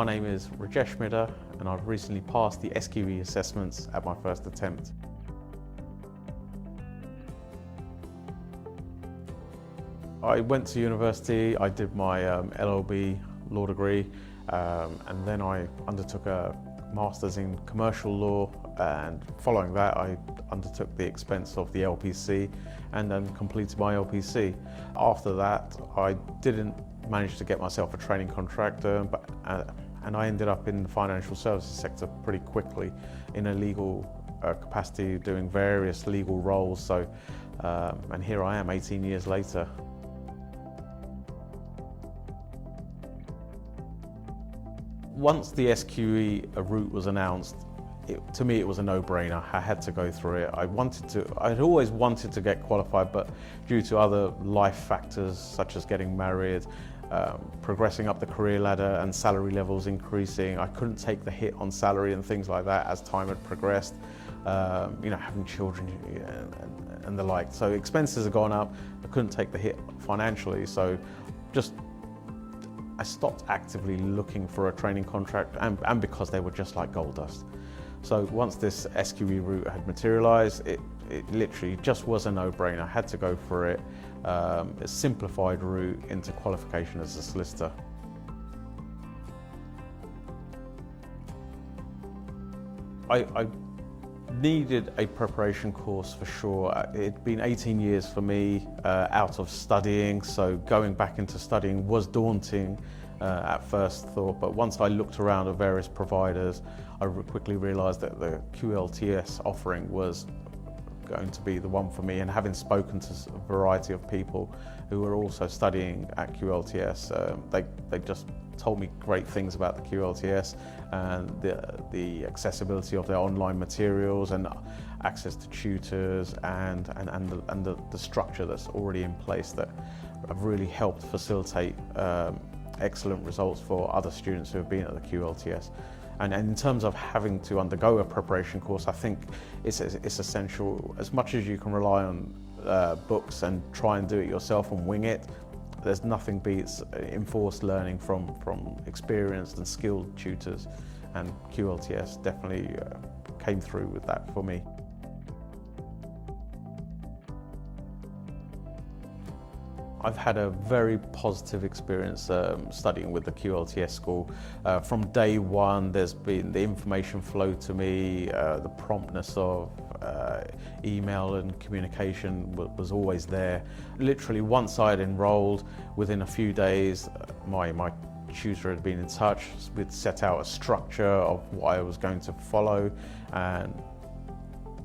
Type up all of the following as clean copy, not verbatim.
My name is Rajesh Midda and I've recently passed the SQE assessments at my first attempt. I went to university, I did my LLB law degree and then I undertook a Masters in Commercial Law, and following that I undertook the expense of the LPC and then completed my LPC. After that I didn't manage to get myself a training contract, and I ended up in the financial services sector pretty quickly in a legal capacity, doing various legal roles. And here I am 18 years later. Once the SQE route was announced, to me it was a no-brainer. I had to go through it. I'd always wanted to get qualified, but due to other life factors such as getting married, progressing up the career ladder and salary levels increasing, I couldn't take the hit on salary and things like that as time had progressed, having children and the like. So expenses had gone up, I couldn't take the hit financially, so I stopped actively looking for a training contract, and because they were just like gold dust. So once this SQE route had materialised, it literally just was a no-brainer. I had to go for it. A simplified route into qualification as a solicitor. I needed a preparation course for sure. It'd been 18 years for me out of studying, so going back into studying was daunting at first thought, but once I looked around at various providers, I quickly realised that the QLTS offering was going to be the one for me, and having spoken to a variety of people who were also studying at QLTS, they just told me great things about the QLTS and the accessibility of their online materials and access to tutors and the structure that's already in place that have really helped facilitate excellent results for other students who have been at the QLTS. And in terms of having to undergo a preparation course, I think it's essential. As much as you can rely on books and try and do it yourself and wing it, there's nothing beats enforced learning from experienced and skilled tutors, and QLTS definitely came through with that for me. I've had a very positive experience studying with the QLTS school. From day one, there's been the information flow to me, the promptness of email and communication was always there. Literally once I'd enrolled, within a few days, my tutor had been in touch. We'd set out a structure of what I was going to follow, and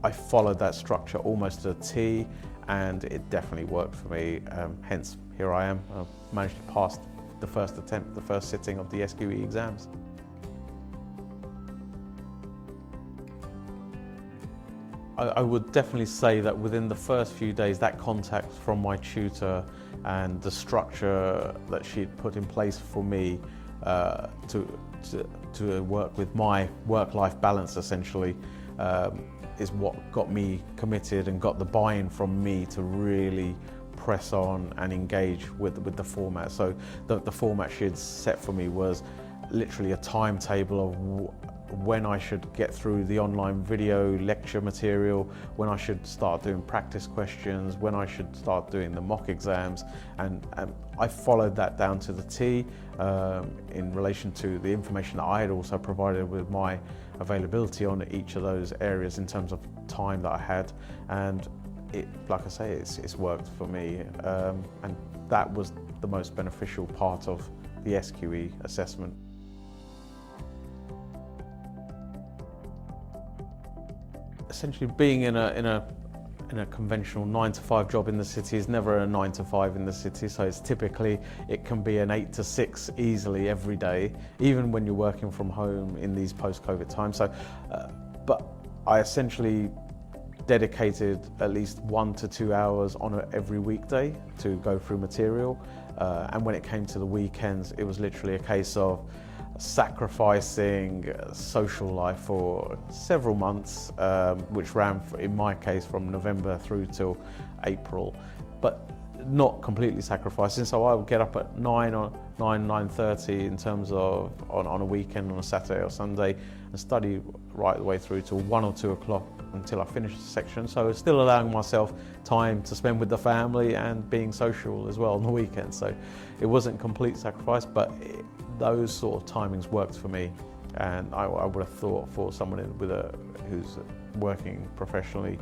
I followed that structure almost to a T, and it definitely worked for me. Hence, here I am. I've managed to pass the first attempt, the first sitting of the SQE exams. I would definitely say that within the first few days, that contact from my tutor and the structure that she'd put in place for me to work with my work-life balance, essentially, is what got me committed and got the buy-in from me to really press on and engage with the format. So the format she had set for me was literally a timetable of when I should get through the online video lecture material, when I should start doing practice questions, when I should start doing the mock exams, and I followed that down to the T in relation to the information that I had also provided with my availability on each of those areas in terms of time that I had, and like I say, it's worked for me, and that was the most beneficial part of the SQE assessment. Essentially, being in a conventional 9-to-5 job in the city is never a 9-to-5 in the city, so it can be an 8 to 6 easily every day, even when you're working from home in these post-COVID times. So, but I essentially dedicated at least 1 to 2 hours on every weekday to go through material, and when it came to the weekends, it was literally a case of sacrificing social life for several months, which ran, in my case, from November through till April. But not completely sacrificing. So I would get up at 9 or 9:30 in terms of on a weekend, on a Saturday or Sunday, and study right the way through till 1 or 2 o'clock until I finished the section. So it's still allowing myself time to spend with the family and being social as well on the weekend. So it wasn't complete sacrifice, but those sort of timings worked for me. And I would have thought for someone who's working professionally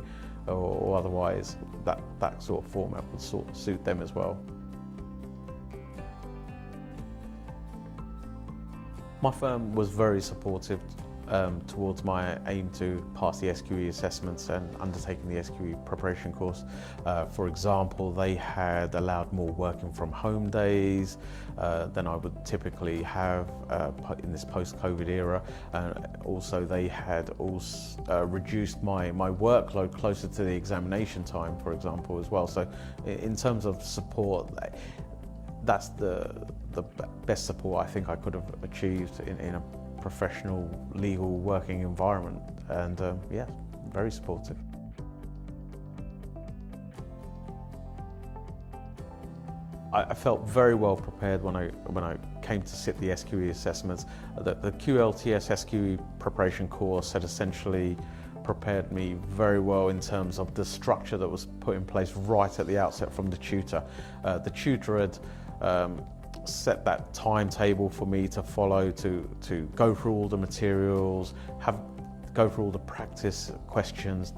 or otherwise, that sort of format would sort of suit them as well. My firm was very supportive towards my aim to pass the SQE assessments and undertaking the SQE preparation course. For example, they had allowed more working from home days than I would typically have in this post-COVID era. Also, they had reduced my workload closer to the examination time, for example, as well. So in terms of support, that's the best support I think I could have achieved in a professional legal working environment, and yeah, very supportive. I felt very well prepared when I came to sit the SQE assessments. The QLTS SQE preparation course had essentially prepared me very well in terms of the structure that was put in place right at the outset from the tutor. The tutor had set that timetable for me to follow, to go through all the materials, go through all the practice questions,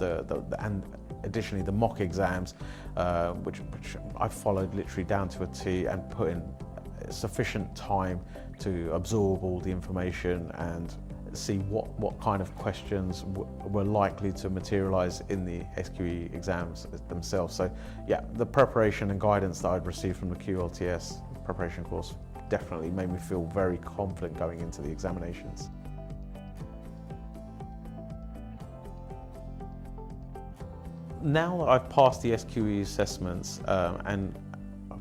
and additionally the mock exams, which I followed literally down to a T and put in sufficient time to absorb all the information and see what kind of questions were likely to materialise in the SQE exams themselves. So yeah, the preparation and guidance that I'd received from the QLTS preparation course definitely made me feel very confident going into the examinations. Now that I've passed the SQE assessments and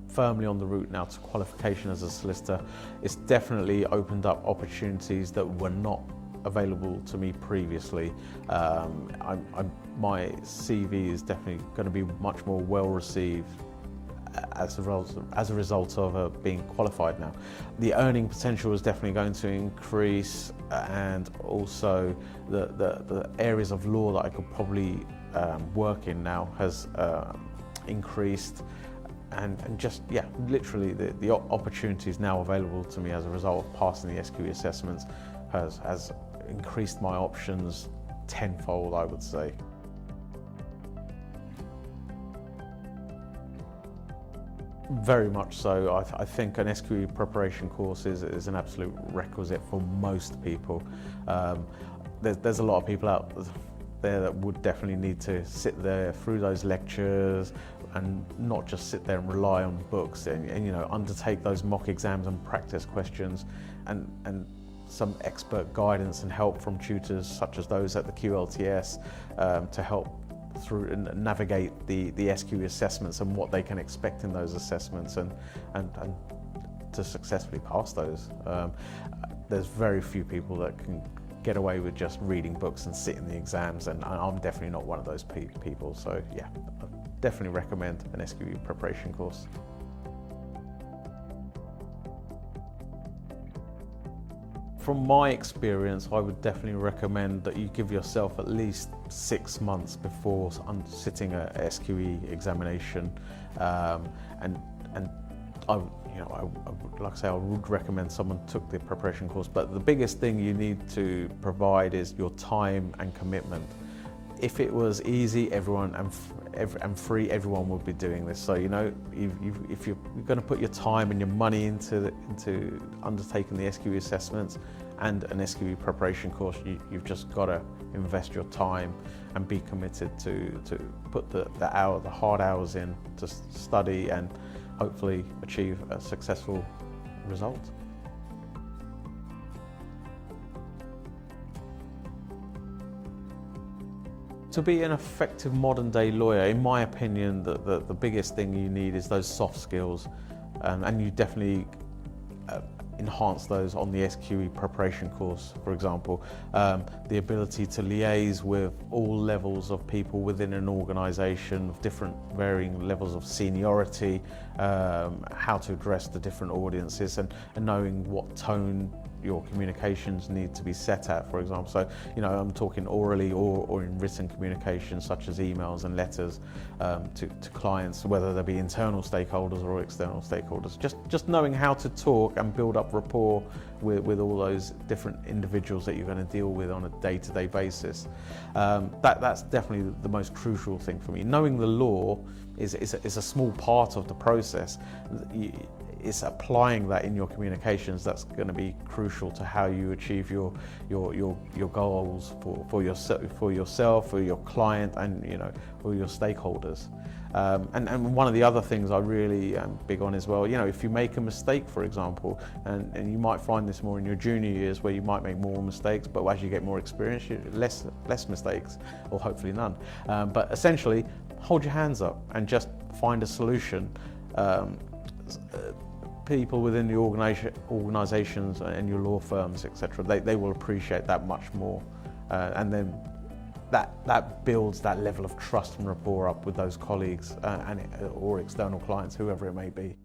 firmly on the route now to qualification as a solicitor, it's definitely opened up opportunities that were not available to me previously. My CV is definitely going to be much more well received as a result of being qualified now. The earning potential is definitely going to increase, and also the areas of law that I could probably work in now has increased, and just yeah, literally the opportunities now available to me as a result of passing the SQE assessments has increased my options tenfold, I would say. Very much so. I think an SQE preparation course is an absolute requisite for most people. There's a lot of people out there that would definitely need to sit there through those lectures and not just sit there and rely on books and you know, undertake those mock exams and practice questions, and some expert guidance and help from tutors such as those at the QLTS to help through and navigate the SQE assessments and what they can expect in those assessments and to successfully pass those. There's very few people that can get away with just reading books and sitting the exams, and I'm definitely not one of those people. So yeah, I definitely recommend an SQE preparation course. From my experience, I would definitely recommend that you give yourself at least 6 months before sitting a SQE examination, and like I say, I would recommend someone took the preparation course. But the biggest thing you need to provide is your time and commitment. If it was easy, everyone and free, everyone would be doing this. So you know, if you're going to put your time and your money into undertaking the SQE assessments and an SQE preparation course, you've just got to invest your time and be committed to put the hard hours in to study and hopefully achieve a successful result. To be an effective modern day lawyer, in my opinion, the biggest thing you need is those soft skills, and you definitely, enhance those on the SQE preparation course, for example. The ability to liaise with all levels of people within an organisation of different varying levels of seniority, how to address the different audiences, and knowing what tone your communications need to be set at, for example. So, I'm talking orally or in written communication, such as emails and letters to clients, whether they be internal stakeholders or external stakeholders. Just knowing how to talk and build up rapport with all those different individuals that you're going to deal with on a day-to-day basis. That's definitely the most crucial thing for me. Knowing the law is a small part of the process. It's applying that in your communications that's going to be crucial to how you achieve your goals for yourself, for your client, and for your stakeholders. And one of the other things I really am big on as well, if you make a mistake, for example, and you might find this more in your junior years where you might make more mistakes, but as you get more experience, less mistakes, or hopefully none. But essentially, hold your hands up and just find a solution. People within the organisations and your law firms, etc., they will appreciate that much more, and then that builds that level of trust and rapport up with those colleagues or external clients, whoever it may be.